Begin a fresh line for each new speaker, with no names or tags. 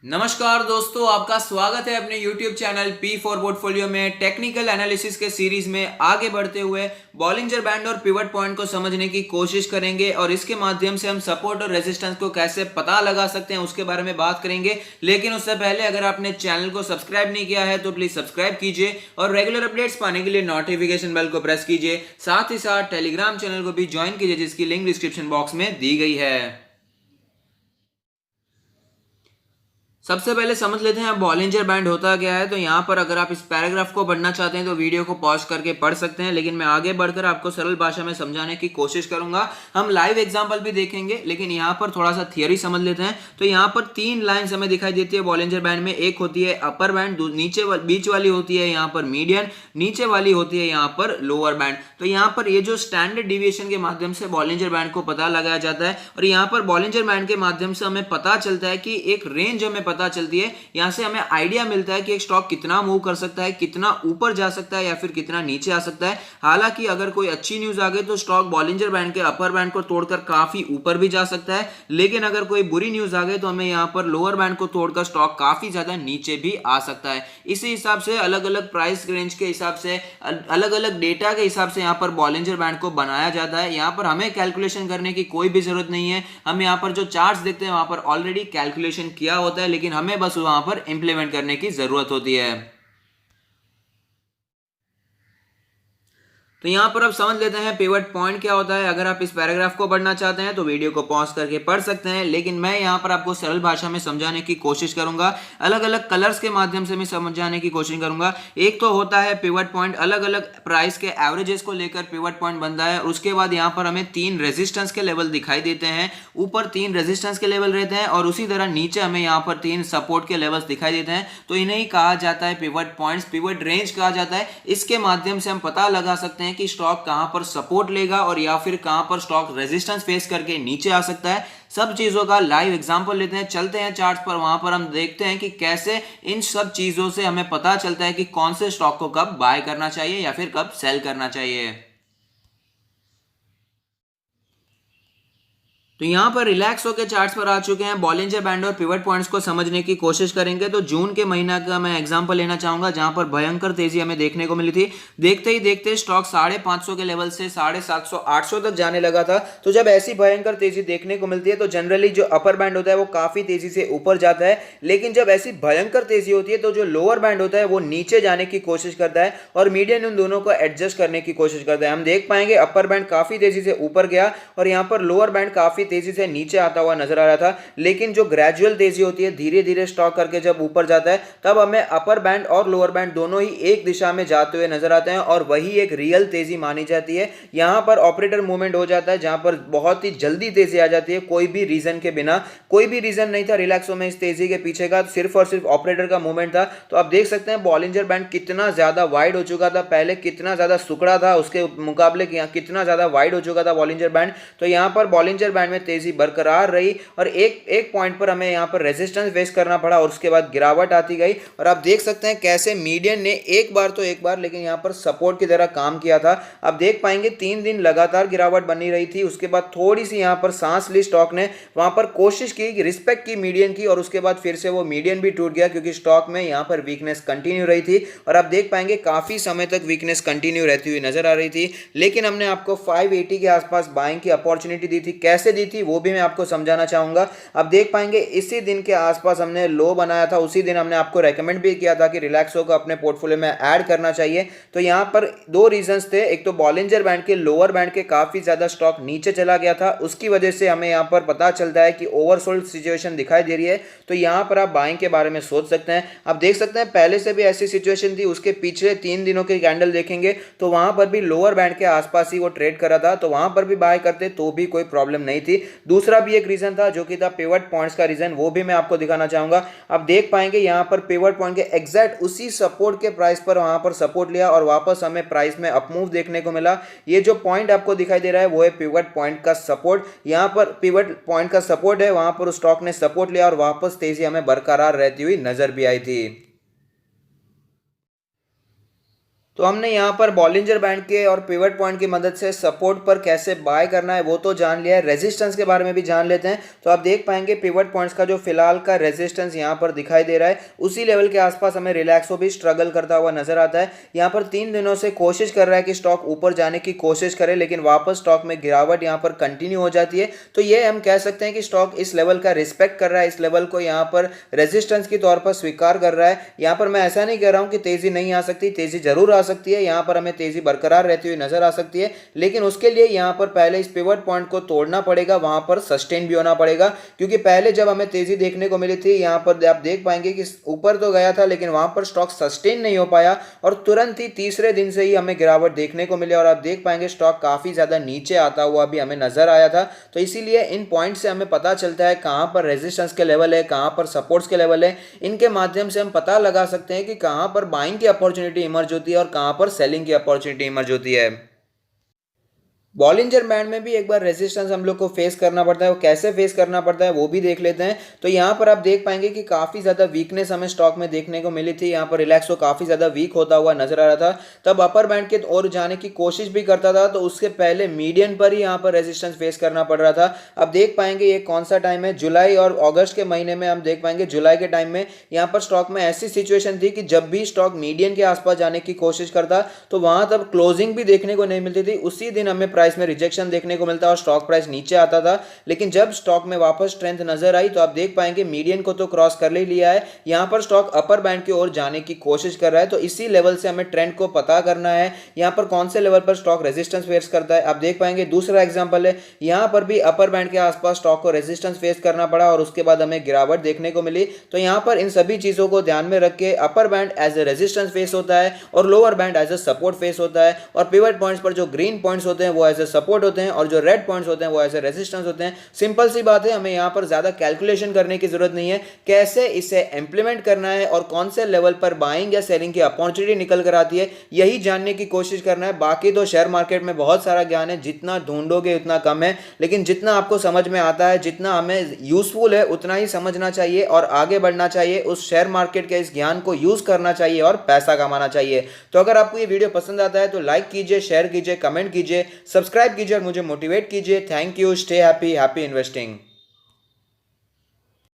नमस्कार दोस्तों, आपका स्वागत है अपने YouTube channel P for portfolio में। टेक्निकल एनालिसिस के सीरीज में आगे बढ़ते हुए बॉलिंजर बैंड और पिवट पॉइंट को समझने की कोशिश करेंगे और इसके माध्यम से हम सपोर्ट और रेजिस्टेंस को कैसे पता लगा सकते हैं उसके बारे में बात करेंगे। लेकिन उससे पहले अगर आपने चैनल को सब्सक्राइब नहीं किया है तो प्लीज सब्सक्राइब कीजिए और रेगुलर अपडेट्स पाने के लिए नोटिफिकेशन बेल को प्रेस कीजिए। साथ ही साथ टेलीग्राम चैनल को भी ज्वाइन कीजिए जिसकी लिंक डिस्क्रिप्शन बॉक्स में दी गई है। सबसे पहले समझ लेते हैं बॉलिंजर बैंड होता क्या है। तो यहाँ पर अगर आप इस पैराग्राफ को पढ़ना चाहते हैं तो वीडियो को पॉज करके पढ़ सकते हैं, लेकिन मैं आगे बढ़कर आपको सरल भाषा में समझाने की कोशिश करूंगा। हम लाइव एग्जांपल भी देखेंगे, लेकिन यहाँ पर थोड़ा सा थियरी समझ लेते हैं। तो यहाँ पर तीन लाइन्स हमें दिखाई देती है बॉलिंजर बैंड में। एक होती है अपर बैंड, नीचे बीच वाली होती है यहाँ पर मीडियन, नीचे वाली होती है यहाँ पर लोअर बैंड। तो यहाँ पर ये जो स्टैंडर्ड डिविएशन के माध्यम से बॉलिंजर बैंड को पता लगाया जाता है और यहाँ पर बॉलिंजर बैंड के माध्यम से हमें पता चलता है कि एक रेंज हमें पता चलती है। यहां से हमें आइडिया मिलता है कि एक स्टॉक कितना मूव कर सकता है, कितना ऊपर जा सकता है या फिर कितना नीचे आ सकता है। हालांकि अगर कोई अच्छी न्यूज आ गई तो स्टॉक बॉलिंजर बैंड के अपर बैंड को तोड़कर काफी ऊपर भी जा सकता है, लेकिन अगर कोई बुरी न्यूज आ गई तो हमें यहां पर लोअर बैंड को तोड़कर स्टॉक काफी ज्यादा नीचे भी आ सकता है। इसी हिसाब से अलग अलग प्राइस रेंज के हिसाब से, अलग अलग डेटा के हिसाब से यहां पर बॉलिंजर बैंड को बनाया जाता है। यहां पर हमें कैलकुलेशन करने की कोई भी जरूरत नहीं है। हम यहां पर जो चार्ट्स देखते हैं वहां पर ऑलरेडी कैलकुलेशन किया होता है, लेकिन हमें बस वहां पर इंप्लीमेंट करने की जरूरत होती है। तो यहां पर अब समझ लेते हैं पिवट पॉइंट क्या होता है। अगर आप इस पैराग्राफ को पढ़ना चाहते हैं तो वीडियो को पॉज करके पढ़ सकते हैं, लेकिन मैं यहां पर आपको सरल भाषा में समझाने की कोशिश करूंगा। अलग अलग कलर्स के माध्यम से मैं समझाने की कोशिश करूंगा। एक तो होता है पिवट पॉइंट, अलग अलग प्राइस के एवरेजेस को लेकर पिवट पॉइंट बनता है। उसके बाद यहां पर हमें तीन रेजिस्टेंस के लेवल दिखाई देते हैं। ऊपर तीन रेजिस्टेंस के लेवल रहते हैं और उसी तरह नीचे हमें यहां पर तीन सपोर्ट के लेवल्स दिखाई देते हैं। तो इन्हें ही कहा जाता है पिवट पॉइंट्स, पिवट रेंज कहा जाता है। इसके माध्यम से हम पता लगा सकते हैं कि स्टॉक कहां पर सपोर्ट लेगा और या फिर कहां पर स्टॉक रेजिस्टेंस फेस करके नीचे आ सकता है। सब चीजों का लाइव एग्जांपल लेते हैं, चलते हैं चार्ट्स पर। वहां पर हम देखते हैं कि कैसे इन सब चीजों से हमें पता चलता है कि कौन से स्टॉक को कब बाय करना चाहिए या फिर कब सेल करना चाहिए। तो यहां पर रिलैक्स होकर चार्ट्स पर आ चुके हैं। बॉलिंजर बैंड और पिवट पॉइंट्स को समझने की कोशिश करेंगे। तो जून के महीना का मैं एग्जांपल लेना चाहूंगा जहां पर भयंकर तेजी हमें देखने को मिली थी। देखते ही देखते स्टॉक 550 के लेवल से 750 800 तक जाने लगा था। तो जब ऐसी भयंकर तेजी देखने को मिलती है तो जनरली जो अपर बैंड होता है वो काफी तेजी से ऊपर जाता है, लेकिन जब ऐसी भयंकर तेजी होती है तो जो लोअर बैंड होता है वो नीचे जाने की कोशिश करता है और मीडियन उन दोनों को एडजस्ट करने की कोशिश करता है। हम देख पाएंगे अपर बैंड काफी तेजी से ऊपर गया और यहाँ पर लोअर बैंड काफी तेजी से नीचे आता हुआ नजर आ रहा था। लेकिन जो ग्रेजुअल तेजी होती है, धीरे धीरे स्टॉक करके जब ऊपर जाता है तब हमें अपर बैंड और लोअर बैंड दोनों ही एक दिशा में जाते हुए नजर आते हैं और वही एक रियल तेजी मानी जाती है। यहां पर ऑपरेटर मूवमेंट हो जाता है जहां पर बहुत ही जल्दी तेजी आ जाती है, कोई भी रीजन के बिना। कोई भी रीजन नहीं था रिलैक्सो में इस तेजी के पीछे का, सिर्फ और सिर्फ ऑपरेटर का मूवमेंट था। तो आप देख सकते हैं बॉलिंजर बैंड कितना ज्यादा वाइड हो चुका था, पहले कितना ज्यादा सुकड़ा था उसके मुकाबले कितना ज्यादा वाइड हो चुका था बॉलिंजर बैंड। तो यहां पर बॉलिंजर बैंड में तेजी बरकरार रही और एक एक पॉइंट पर हमें यहां पर रेजिस्टेंस फेस करना पड़ा और उसके बाद गिरावट आती गई। और आप देख सकते हैं कैसे मीडियन ने एक बार लेकिन यहां पर सपोर्ट की तरह काम किया था। आप देख पाएंगे 3 दिन लगातार गिरावट बनी रही थी। उसके बाद थोड़ी सी यहां पर सांस ली स्टॉक ने, वहां पर कोशिश की, रिस्पेक्ट की मीडियन की, और उसके बाद फिर से वो मीडियन भी टूट गया क्योंकि स्टॉक में यहां पर वीकनेस कंटिन्यू रही थी। और आप देख पाएंगे काफी समय तक वीकनेस कंटिन्यू रहती हुई नजर आ रही थी, लेकिन हमने आपको 580 के आसपास बाइंग की अपॉर्चुनिटी दी थी। कैसे दी थी वो भी मैं आपको समझाना चाहूंगा। अब देख पाएंगे इसी दिन के आसपास हमने लो बनाया था। उसी दिन हमने आपको रेकमेंड भी किया था कि रिलैक्सो को अपने पोर्टफोलियो में ऐड करना चाहिए। तो यहां पर दो रीजंस थे, एक तो बॉलिंजर बैंड के लोअर बैंड के काफी ज्यादा स्टॉक नीचे चला गया था, उसकी वजह से हमें यहां पर पता चलता है कि ओवरसोल्ड सिचुएशन दिखाई दे रही है। तो यहां पर आप बाइंग के बारे में सोच सकते हैं। आप देख सकते हैं पहले से भी ऐसी सिचुएशन थी, उसके पिछले 3 दिनों के कैंडल देखेंगे तो वहां पर भी लोअर बैंड के आसपास ही वो ट्रेड करा था, तो वहां पर भी बाय करते तो भी कोई प्रॉब्लम नहीं थी। दूसरा भी एक रीजन था जो कि था पिवट पॉइंट्स का रीजन, वो भी मैं आपको दिखाना चाहूंगा। आप देख पाएंगे यहां पर पिवट पॉइंट के एग्जैक्ट उसी सपोर्ट के प्राइस पर वहां पर सपोर्ट लिया और वापस हमें प्राइस में अपमूव देखने को मिला। ये जो पॉइंट आपको दिखाई दे रहा है वो है पिवट पॉइंट का सपोर्ट। यहां पर पिवट पॉइंट का सपोर्ट है, वहां पर उस स्टॉक ने सपोर्ट लिया और वापस तेजी हमें बरकरार रहती हुई नजर भी आई थी। तो हमने यहाँ पर बॉलिंजर बैंड के और पिवट पॉइंट की मदद से सपोर्ट पर कैसे बाय करना है वो तो जान लिया है, रेजिस्टेंस के बारे में भी जान लेते हैं। तो आप देख पाएंगे पिवट पॉइंट्स का जो फिलहाल का रेजिस्टेंस यहाँ पर दिखाई दे रहा है, उसी लेवल के आसपास हमें रिलैक्सो भी स्ट्रगल करता हुआ नजर आता है। यहाँ पर 3 दिनों से कोशिश कर रहा है कि स्टॉक ऊपर जाने की कोशिश करे, लेकिन वापस स्टॉक में गिरावट यहाँ पर कंटिन्यू हो जाती है। तो ये हम कह सकते हैं कि स्टॉक इस लेवल का रिस्पेक्ट कर रहा है, इस लेवल को यहाँ पर रेजिस्टेंस के तौर पर स्वीकार कर रहा है। यहाँ पर मैं ऐसा नहीं कह रहा हूँ कि तेजी नहीं आ सकती, तेजी जरूर आ सकती है, यहाँ पर हमें तेजी बरकरार रहती हुई नजर आ सकती है, लेकिन उसके लिए यहां पर पहले इस पिवट पॉइंट को तोड़ना पड़ेगा, वहां पर सस्टेन भी होना पड़ेगा। क्योंकि पहले जब हमें तेजी देखने को मिली थी, यहां पर आप देख पाएंगे कि ऊपर तो गया था लेकिन वहां पर स्टॉक सस्टेन नहीं हो पाया और तुरंत ही तीसरे दिन से ही हमें गिरावट देखने को मिली और आप देख पाएंगे स्टॉक काफी ज्यादा नीचे आता हुआ भी हमें नजर आया था। तो इसीलिए इन पॉइंट से हमें पता चलता है कहां पर रेजिस्टेंस के लेवल है, कहां पर सपोर्ट्स के लेवल है। इनके माध्यम से हम पता लगा सकते हैं कि कहां पर बाइंग की अपॉर्चुनिटी इमर्ज होती है और कहां पर सेलिंग की अपॉर्चुनिटी इमर्ज होती है। बॉलिंजर बैंड में भी एक बार रेजिस्टेंस हम लोग को फेस करना पड़ता है, वो कैसे फेस करना पड़ता है वो भी देख लेते हैं। तो यहाँ पर आप देख पाएंगे कि काफी ज्यादा वीकनेस हमें स्टॉक में देखने को मिली थी, यहाँ पर रिलैक्सो काफी ज्यादा वीक होता हुआ नजर आ रहा था, तब अपर बैंड के ओर जाने की कोशिश भी करता था, तो उसके पहले मीडियन पर ही यहाँ पर रेजिस्टेंस फेस करना पड़ रहा था। अब देख पाएंगे ये कौन सा टाइम है, जुलाई और अगस्त के महीने में हम देख पाएंगे जुलाई के टाइम में यहाँ पर स्टॉक में ऐसी सिचुएशन थी कि जब भी स्टॉक मीडियन के आसपास जाने की कोशिश करता तो वहां तब क्लोजिंग भी देखने को नहीं मिलती थी, उसी दिन हमें प्राइस में रिजेक्शन देखने को मिलता और स्टॉक प्राइस नीचे आता था। लेकिन जब स्टॉक में वापस स्ट्रेंथ नजर आई तो आप देख पाएंगे मीडियन को तो क्रॉस कर ले लिया है, यहां पर स्टॉक अपर बैंड की ओर जाने की कोशिश कर रहा है। तो इसी लेवल से हमें ट्रेंड को पता करना है, यहां पर कौन से लेवल पर स्टॉक रेजिस्टेंस फेस करता है। आप देख पाएंगे दूसरा एग्जांपल है, यहां पर भी अपर बैंड के आसपास स्टॉक को रेजिस्टेंस फेस करना पड़ा और उसके बाद हमें गिरावट देखने को मिली। तो यहां पर इन सभी चीजों को ध्यान में रख के upper band as a resistance face होता है और lower band as a support face होता है, और पिवट पॉइंट्स पर जो ग्रीन पॉइंट्स होते हैं वो एज ए सपोर्ट होते हैं और जो रेड पॉइंट्स होते हैं वो ऐसे रेजिस्टेंस होते हैं। सिंपल सी बात है, हमें यहां पर ज्यादा कैलकुलेशन करने की जरूरत नहीं है, कैसे इसे इंप्लीमेंट करना है और कौन से लेवल पर बाइंग या सेलिंग की अपॉर्चुनिटी निकल कर आती है यही जानने की कोशिश करना है। बाकी तो शेयर मार्केट में बहुत सारा ज्ञान है, जितना ढूंढोगे उतना कम है, लेकिन जितना आपको समझ में आता है, जितना हमें यूजफुल है उतना ही समझना चाहिए और आगे बढ़ना चाहिए, उस शेयर मार्केट के इस ज्ञान को यूज करना चाहिए और पैसा कमाना चाहिए। तो अगर आपको ये वीडियो पसंद आता है तो लाइक कीजिए, शेयर कीजिए, कमेंट कीजिए, सब्सक्राइब कीजिए और मुझे मोटिवेट कीजिए। Thank you, stay happy, happy investing.